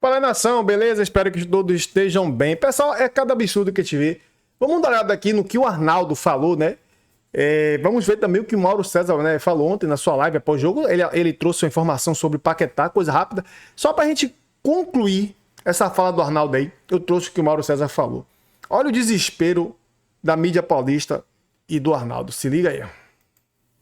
Fala, nação, beleza? Espero que todos estejam bem. Pessoal, é cada absurdo que a gente vê. Vamos dar uma olhada aqui no que o Arnaldo falou, né? Vamos ver também o que o Mauro César, né, falou ontem na sua live após o jogo. Ele trouxe uma informação sobre Paquetá, coisa rápida. Só pra gente concluir essa fala do Arnaldo aí, eu trouxe o que o Mauro César falou. Olha o desespero da mídia paulista e do Arnaldo. Se liga aí.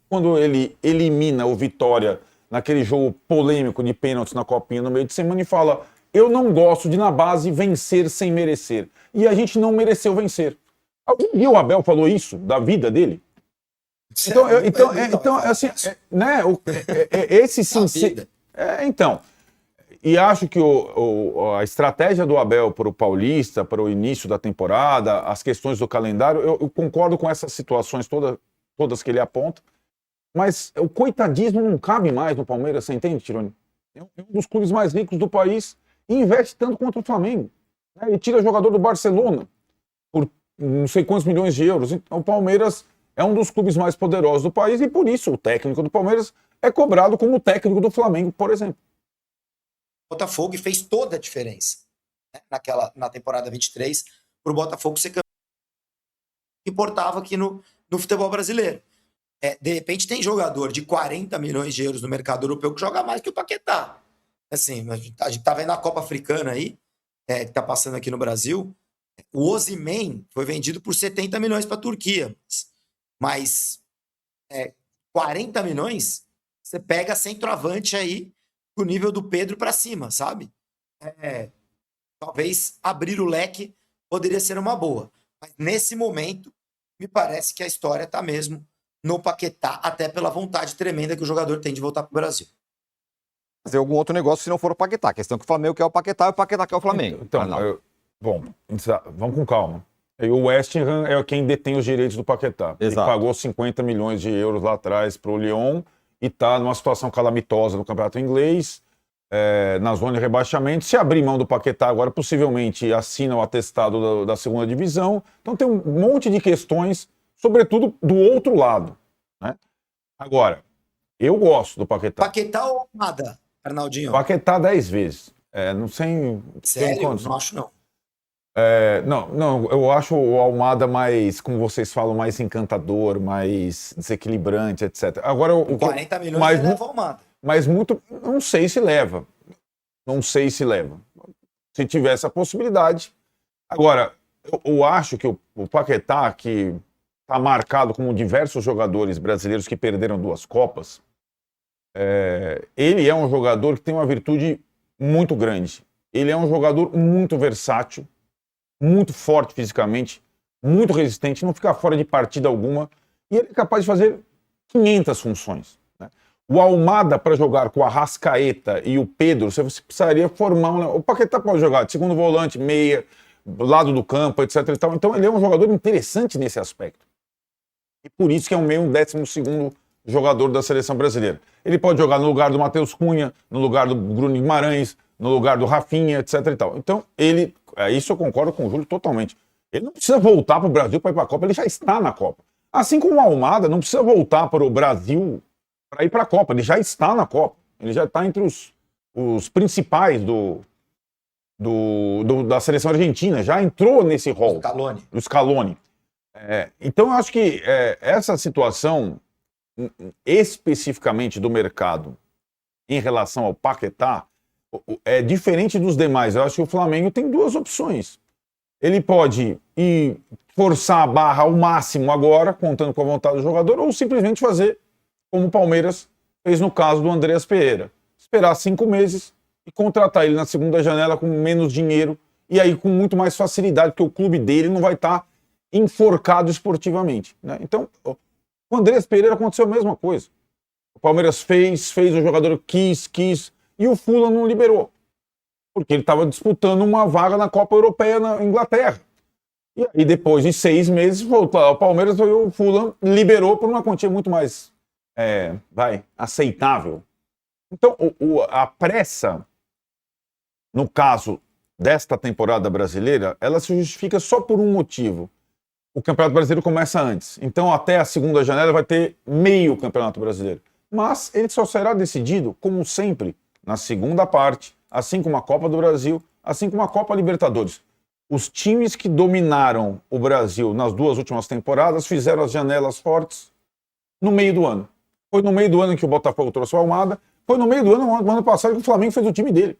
Quando ele elimina o Vitória naquele jogo polêmico de pênaltis na Copinha no meio de semana e fala: eu não gosto de, na base, vencer sem merecer. E a gente não mereceu vencer. Alguém viu o Abel falou isso da vida dele? Então, assim, né? Esse sincero. Então. E acho que a estratégia do Abel para o Paulista, para o início da temporada, as questões do calendário, eu concordo com essas situações todas que ele aponta, mas o coitadismo não cabe mais no Palmeiras, você entende, Tironi? É um dos clubes mais ricos do país e investe tanto contra o Flamengo. Ele tira jogador do Barcelona por não sei quantos milhões de euros. Então, o Palmeiras é um dos clubes mais poderosos do país e por isso o técnico do Palmeiras é cobrado como o técnico do Flamengo, por exemplo. Botafogo e fez toda a diferença, né, na temporada 23 para o Botafogo ser campeão que importava aqui no futebol brasileiro. De repente tem jogador de 40 milhões de euros no mercado europeu que joga mais que o Paquetá. Assim, a gente tá vendo a Copa Africana aí, que tá passando aqui no Brasil. O Osimhen foi vendido por 70 milhões para a Turquia. Mas 40 milhões, você pega centroavante aí do nível do Pedro para cima, sabe? Talvez abrir o leque poderia ser uma boa. Mas nesse momento, me parece que a história está mesmo no Paquetá, até pela vontade tremenda que o jogador tem de voltar para o Brasil. Fazer algum outro negócio se não for o Paquetá. A questão é que o Flamengo quer o Paquetá e o Paquetá quer o Flamengo. Bom, vamos com calma. O West Ham é quem detém os direitos do Paquetá. Exato. Ele pagou 50 milhões de euros lá atrás para o Lyon e está numa situação calamitosa no campeonato inglês, na zona de rebaixamento. Se abrir mão do Paquetá agora, possivelmente assina o atestado da segunda divisão. Então tem um monte de questões, sobretudo do outro lado, né? Agora, eu gosto do Paquetá. Paquetá ou nada, Arnaldinho? Paquetá 10 vezes. Não sei... Sério? Não acho não. Não, eu acho o Almada mais, como vocês falam, mais encantador, mais desequilibrante, etc. Agora, 40 milhões leva o Almada. Mas muito, não sei se leva. Não sei se leva. Se tiver essa possibilidade. Agora, eu acho que o Paquetá, que está marcado como diversos jogadores brasileiros que perderam 2 Copas, ele é um jogador que tem uma virtude muito grande. Ele é um jogador muito versátil, muito forte fisicamente, muito resistente, não fica fora de partida alguma, e ele é capaz de fazer 500 funções. Né? O Almada, para jogar com a Arrascaeta e o Pedro, você precisaria formar o Paquetá pode jogar de segundo volante, meia, lado do campo, etc. E tal. Então ele é um jogador interessante nesse aspecto. E por isso que é um 12º jogador da seleção brasileira. Ele pode jogar no lugar do Matheus Cunha, no lugar do Bruno Guimarães, no lugar do Rafinha, etc. e tal. Então, isso eu concordo com o Júlio totalmente. Ele não precisa voltar para o Brasil para ir para a Copa, ele já está na Copa. Assim como o Almada não precisa voltar para o Brasil para ir para a Copa, ele já está na Copa. Ele já está entre os principais da seleção argentina, já entrou nesse rol. Do Scaloni. Então, eu acho que essa situação, especificamente do mercado, em relação ao Paquetá, é diferente dos demais. Eu acho que o Flamengo tem 2 opções. Ele pode ir forçar a barra ao máximo agora, contando com a vontade do jogador, ou simplesmente fazer como o Palmeiras fez no caso do Andreas Pereira. Esperar 5 meses e contratar ele na segunda janela com menos dinheiro e aí com muito mais facilidade, porque o clube dele não vai estar enforcado esportivamente, né? Então, com o Andreas Pereira aconteceu a mesma coisa. O Palmeiras fez, o jogador quis, e o Fulham não liberou. Porque ele estava disputando uma vaga na Copa Europeia na Inglaterra. E aí, depois de 6 meses, voltou ao Palmeiras e o Fulham liberou por uma quantia muito mais aceitável. Então, a pressa, no caso desta temporada brasileira, ela se justifica só por um motivo. O Campeonato Brasileiro começa antes. Então, até a segunda janela vai ter meio Campeonato Brasileiro. Mas ele só será decidido, como sempre, na segunda parte, assim como a Copa do Brasil, assim como a Copa Libertadores. Os times que dominaram o Brasil nas 2 últimas temporadas fizeram as janelas fortes no meio do ano. Foi no meio do ano que o Botafogo trouxe o Almada, foi no meio do ano passado que o Flamengo fez o time dele.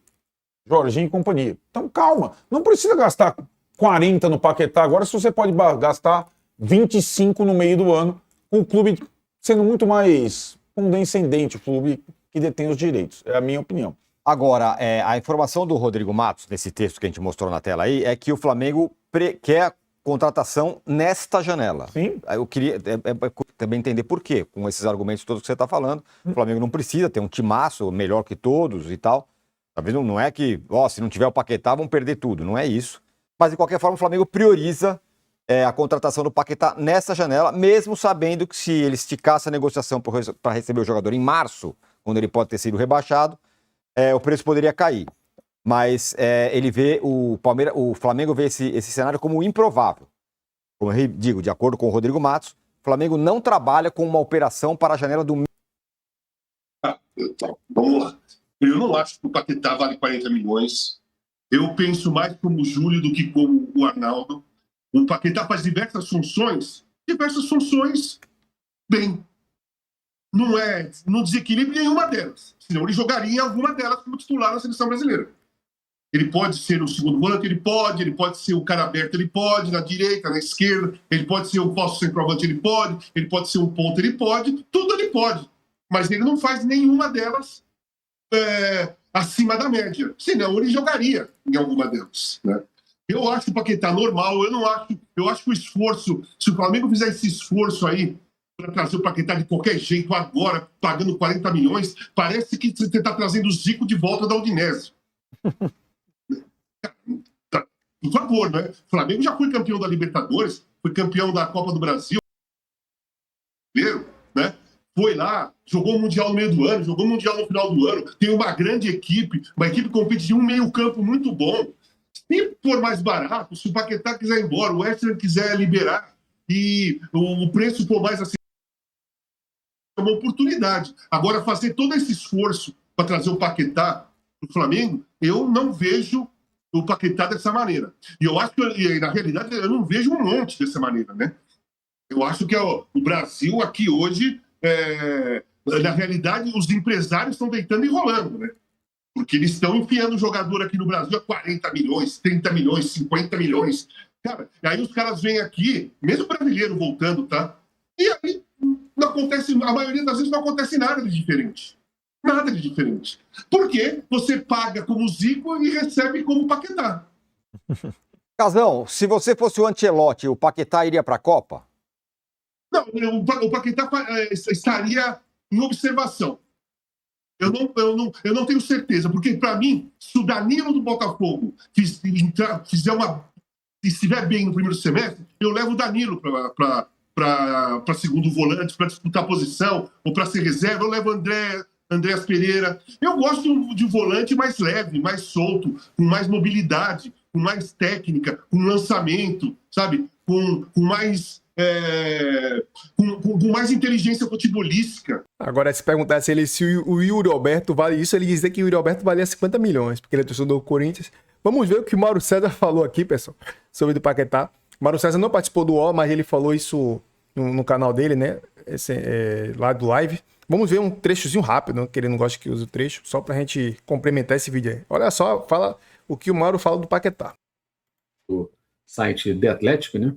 Jorginho e companhia. Então calma, não precisa gastar 40 no Paquetá agora se você pode gastar 25 no meio do ano, com o clube sendo muito mais condescendente, o clube que detém os direitos. É a minha opinião. Agora, a informação do Rodrigo Matos, nesse texto que a gente mostrou na tela aí, é que o Flamengo quer contratação nesta janela. Sim. Eu queria também entender por quê, com esses argumentos todos que você está falando. O Flamengo não precisa ter um timaço melhor que todos e tal. Talvez não é que, se não tiver o Paquetá, vão perder tudo. Não é isso. Mas, de qualquer forma, o Flamengo prioriza a contratação do Paquetá nessa janela, mesmo sabendo que se ele esticasse a negociação para receber o jogador em março, quando ele pode ter sido rebaixado, o preço poderia cair. Mas ele vê o Flamengo vê esse cenário como improvável. Como eu digo, de acordo com o Rodrigo Matos, o Flamengo não trabalha com uma operação para a janela do... Vamos lá. Eu não acho que o Paquetá vale 40 milhões. Eu penso mais como o Júlio do que como o Arnaldo. O Paquetá faz diversas funções bem. Não desequilibra nenhuma delas. Senão ele jogaria em alguma delas como titular na seleção brasileira. Ele pode ser o segundo volante, ele pode ser o cara aberto, ele pode, na direita, na esquerda, ele pode ser o falso centroavante, ele pode ser um ponto, ele pode, tudo ele pode. Mas ele não faz nenhuma delas acima da média. Senão ele jogaria em alguma delas, né? Eu acho o Paquetá normal, eu acho que o esforço, se o Flamengo fizer esse esforço aí para trazer o Paquetá de qualquer jeito agora, pagando 40 milhões, parece que você está trazendo o Zico de volta da Udinese. Por favor, né? O Flamengo já foi campeão da Libertadores, foi campeão da Copa do Brasil, né? Foi lá, jogou o Mundial no meio do ano, jogou o Mundial no final do ano, tem uma grande equipe, uma equipe que compete de um meio-campo muito bom. Se for mais barato, se o Paquetá quiser ir embora, o West Ham quiser liberar e o preço for mais assim, é uma oportunidade. Agora, fazer todo esse esforço para trazer o Paquetá para o Flamengo, eu não vejo o Paquetá dessa maneira. E eu acho que, na realidade, eu não vejo um monte dessa maneira, né? Eu acho que o Brasil aqui hoje, na realidade, os empresários estão deitando e rolando, né? Porque eles estão enfiando o jogador aqui no Brasil a 40 milhões, 30 milhões, 50 milhões. Cara, e aí os caras vêm aqui, mesmo brasileiro voltando, tá? E aí não acontece, a maioria das vezes não acontece nada de diferente. Nada de diferente. Porque você paga como Zico e recebe como Paquetá. Casão, se você fosse o Ancelotti, o Paquetá iria para a Copa? Não, o Paquetá estaria em observação. Eu não tenho certeza, porque para mim, se o Danilo do Botafogo estiver bem no primeiro semestre, eu levo o Danilo para segundo volante, para disputar posição, ou para ser reserva, eu levo o Andréas Pereira. Eu gosto de um volante mais leve, mais solto, com mais mobilidade, com mais técnica, com lançamento, sabe? Com mais inteligência futebolística. Agora, se perguntasse se o Yuri Alberto vale isso, ele dizia que o Yuri Alberto valia 50 milhões, porque ele é torcedor do Corinthians. Vamos ver o que o Mauro César falou aqui, pessoal, sobre o Paquetá. O Mauro César não participou do O, mas ele falou isso no canal dele, né? Lá do live. Vamos ver um trechozinho rápido, que ele não gosta que use o trecho, só pra gente complementar esse vídeo aí. Olha só, fala o que o Mauro fala do Paquetá. O site The Athletic, né?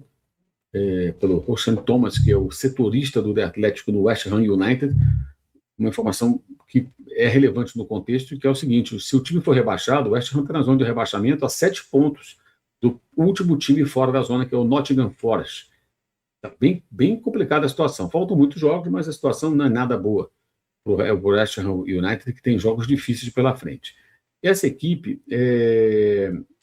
Pelo Roshan Thomas, que é o setorista do The Athletic no West Ham United, uma informação que é relevante no contexto, que é o seguinte: se o time for rebaixado, o West Ham está na zona de rebaixamento a 7 pontos do último time fora da zona, que é o Nottingham Forest. Está bem complicada a situação. Faltam muitos jogos, mas a situação não é nada boa para o West Ham United, que tem jogos difíceis pela frente. Essa equipe,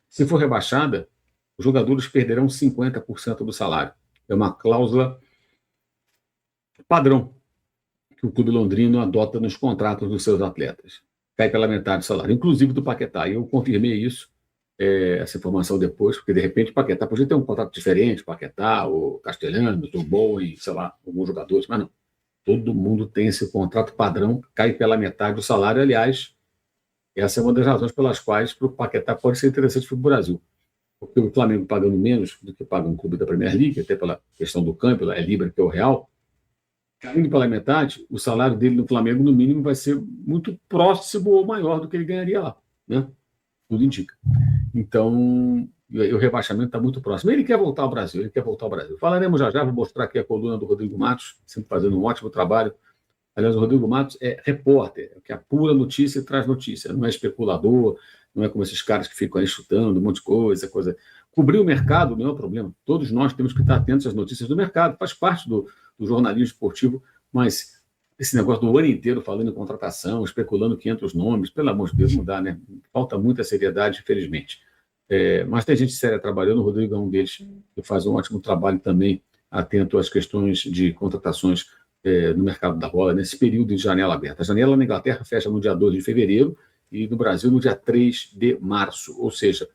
se for rebaixada, os jogadores perderão 50% do salário. É uma cláusula padrão que o clube londrino adota nos contratos dos seus atletas. Cai pela metade do salário, inclusive do Paquetá. E eu confirmei isso, essa informação depois, porque de repente o Paquetá podia ter um contrato diferente, Paquetá, o Castelhanos, o Bowen, sei lá, alguns jogadores, mas não. Todo mundo tem esse contrato padrão, cai pela metade do salário. Aliás, Essa é uma das razões pelas quais o Paquetá pode ser interessante para o Brasil. Porque o Flamengo pagando menos do que paga um clube da Premier League, até pela questão do câmbio, é Libra, que é o real, caindo pela metade, o salário dele no Flamengo, no mínimo, vai ser muito próximo ou maior do que ele ganharia lá, né? Tudo indica. Então, o rebaixamento está muito próximo. Ele quer voltar ao Brasil, Falaremos já, vou mostrar aqui a coluna do Rodrigo Matos, sempre fazendo um ótimo trabalho. Aliás, o Rodrigo Matos é repórter, que apura notícia e traz notícia, não é especulador, não é como esses caras que ficam aí chutando um monte de coisa. Cobrir o mercado não é um problema. Todos nós temos que estar atentos às notícias do mercado, faz parte do jornalismo esportivo, mas esse negócio do ano inteiro falando em contratação, especulando 500 nomes, pelo amor de Deus, não dá, né? Falta muita seriedade, infelizmente. Mas tem gente séria trabalhando, o Rodrigo é um deles, que faz um ótimo trabalho também, atento às questões de contratações no mercado da bola, nesse período de janela aberta. A janela na Inglaterra fecha no dia 12 de fevereiro e no Brasil no dia 3 de março. Ou seja,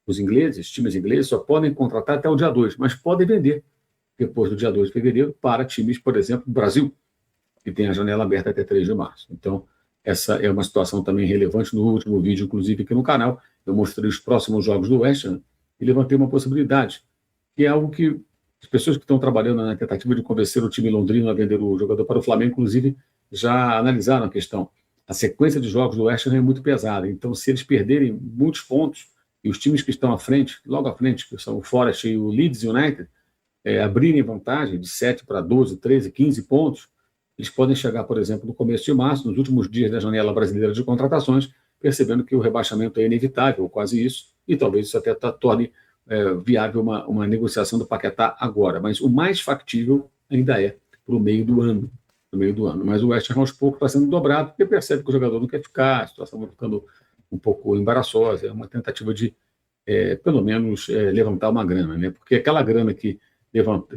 os times ingleses só podem contratar até o dia 2, mas podem vender depois do dia 2 de fevereiro para times, por exemplo, do Brasil, que tem a janela aberta até 3 de março. Então, essa é uma situação também relevante. No último vídeo, inclusive, aqui no canal, eu mostrei os próximos jogos do West Ham e levantei uma possibilidade, que é algo que as pessoas que estão trabalhando na tentativa de convencer o time londrino a vender o jogador para o Flamengo, inclusive, já analisaram a questão. A sequência de jogos do West Ham é muito pesada, então se eles perderem muitos pontos, e os times que estão à frente, logo à frente, que são o Forest e o Leeds United, abrirem vantagem de 7 para 12, 13, 15 pontos, eles podem chegar, por exemplo, no começo de março, nos últimos dias da janela brasileira de contratações, percebendo que o rebaixamento é inevitável, ou quase isso, e talvez isso até torne viável uma negociação do Paquetá agora. Mas o mais factível ainda é para o meio do ano. Mas o West Ham, aos poucos, está sendo dobrado, porque percebe que o jogador não quer ficar, a situação vai ficando um pouco embaraçosa, é uma tentativa de, pelo menos, levantar uma grana, né? Porque aquela grana que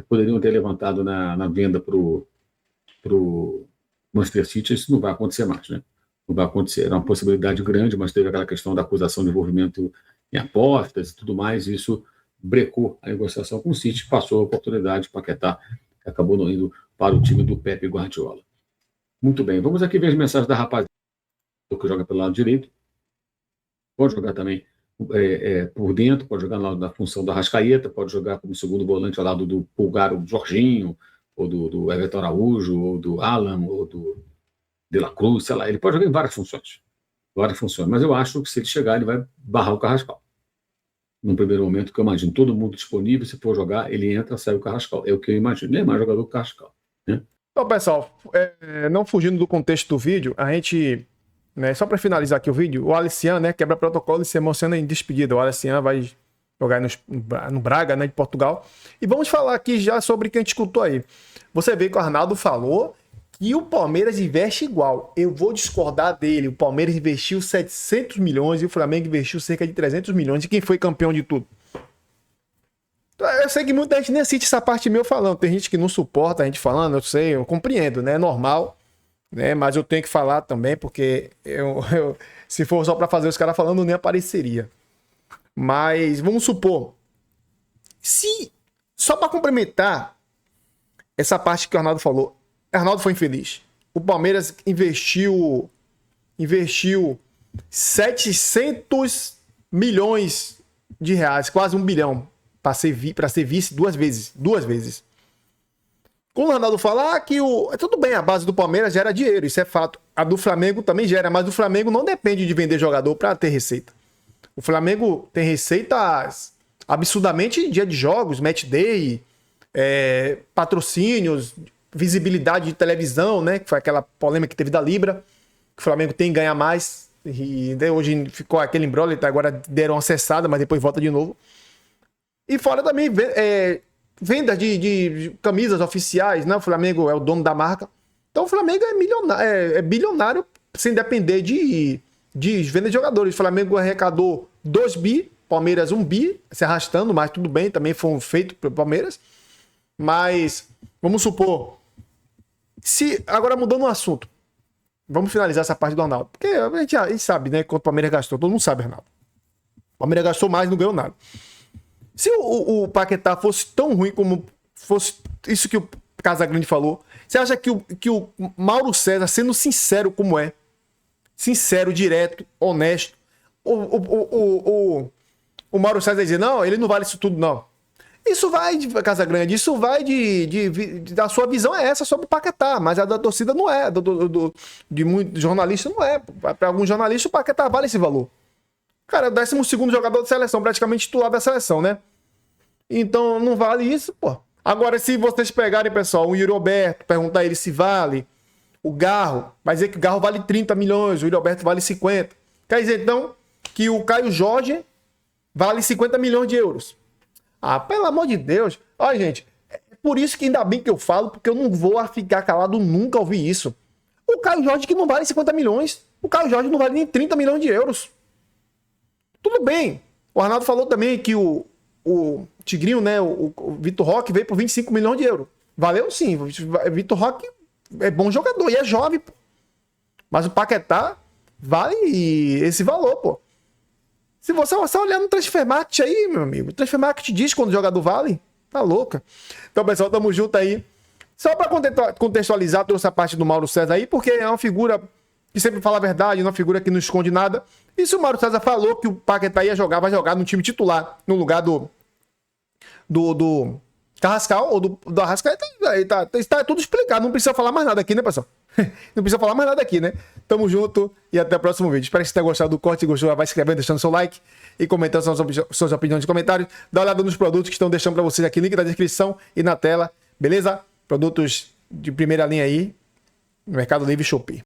poderiam ter levantado na venda para o Manchester City, isso não vai acontecer mais, né? Não vai acontecer. Era uma possibilidade grande, mas teve aquela questão da acusação de envolvimento em apostas e tudo mais, e isso brecou a negociação com o City, passou a oportunidade, Paquetá acabou não indo para o time do Pepe Guardiola. Muito bem, vamos aqui ver as mensagens da rapaziada que joga pelo lado direito. Pode jogar também por dentro, pode jogar na função da Arrascaeta, pode jogar como segundo volante ao lado do Pulgar, o Jorginho, ou do Everton Araújo, ou do Alan, ou do De La Cruz, sei lá, ele pode jogar em várias funções, mas eu acho que se ele chegar, ele vai barrar o Carrascal. No primeiro momento, que eu imagino, todo mundo disponível, se for jogar, ele entra, sai o Carrascal. É o que eu imagino, ele é mais jogador que o Carrascal, né? Então, pessoal, não fugindo do contexto do vídeo, a gente, né, só para finalizar aqui o vídeo, o Alician, né, quebra protocolo e se emociona em despedida. O Alician vai jogar no Braga, né, de Portugal. E vamos falar aqui já sobre o que a gente escutou aí. Você vê que o Arnaldo falou que o Palmeiras investe igual. Eu vou discordar dele. O Palmeiras investiu 700 milhões e o Flamengo investiu cerca de 300 milhões. E quem foi campeão de tudo? Eu sei que muita gente nem assiste essa parte meu falando. Tem gente que não suporta a gente falando, eu sei, eu compreendo, né? É normal, né? Mas eu tenho que falar também, porque se for só para fazer os caras falando, nem apareceria. Mas vamos supor, se só para complementar essa parte que o Arnaldo falou, o Arnaldo foi infeliz. O Palmeiras investiu 700 milhões de reais, quase 1 bilhão, para ser vice duas vezes. Quando o Arnaldo fala que tudo bem, a base do Palmeiras gera dinheiro, isso é fato. A do Flamengo também gera, mas o Flamengo não depende de vender jogador para ter receita. O Flamengo tem receitas absurdamente em dia de jogos, match day, patrocínios, visibilidade de televisão, né? Que foi aquela polêmica que teve da Libra, que o Flamengo tem que ganhar mais. E hoje ficou aquele imbróglio, agora deram uma cessada, mas depois volta de novo. E fora também vendas de camisas oficiais, né? O Flamengo é o dono da marca. Então o Flamengo é bilionário sem depender de venda de jogadores. O Flamengo arrecadou 2 bi, Palmeiras 1 bi, se arrastando, mas tudo bem, também foi feito pelo Palmeiras. Mas vamos supor, agora mudando o assunto, vamos finalizar essa parte do Arnaldo, porque a gente sabe, né, quanto o Palmeiras gastou, todo mundo sabe, Arnaldo. O Palmeiras gastou mais, não ganhou nada. Se o Paquetá fosse tão ruim como fosse isso que o Casagrande falou, você acha que o Mauro César, sendo sincero como sincero, direto, honesto. O Mauro César dizer, não, ele não vale isso tudo, não. Isso vai de Casa Grande, isso vai da sua visão é essa sobre o Paquetá, mas a da torcida não é, de muitos jornalistas não é. Para alguns jornalistas o Paquetá vale esse valor. Cara, é o 12º jogador da seleção, praticamente titular da seleção, né? Então não vale isso, pô. Agora, se vocês pegarem, pessoal, o Yuri Alberto, perguntar a ele se vale, o Garro, vai dizer que o Garro vale 30 milhões, o Yuri Alberto vale 50. Quer dizer, então, que o Caio Jorge vale 50 milhões de euros. Ah, pelo amor de Deus. Olha, gente, é por isso que ainda bem que eu falo, porque eu não vou ficar calado nunca ouvir isso. O Caio Jorge que não vale 50 milhões. O Caio Jorge não vale nem 30 milhões de euros. Tudo bem. O Arnaldo falou também que o Tigrinho, né, o Vitor Roque veio por 25 milhões de euros. Valeu sim. O Vitor Roque é bom jogador e é jovem, pô. Mas o Paquetá vale esse valor, pô. Se você olhar no Transfermarkt aí, meu amigo, o Transfermarkt diz quando o jogador vale. Tá louca. Então, pessoal, tamo junto aí. Só pra contextualizar toda essa parte do Mauro César aí, porque é uma figura que sempre fala a verdade, uma figura que não esconde nada. E se o Mauro César falou que o Paquetá ia jogar, vai jogar no time titular, no lugar do Carrascal ou do Arrascaeta, está tudo explicado. Não precisa falar mais nada aqui, né, pessoal? Não precisa falar mais nada aqui, né? Tamo junto e até o próximo vídeo. Espero que você tenha gostado do corte. Se gostou, vai se inscrevendo, deixando seu like e comentando suas opiniões nos comentários. Dá uma olhada nos produtos que estão deixando para vocês aqui, link na descrição e na tela, beleza? Produtos de primeira linha aí, no Mercado Livre e Shopee.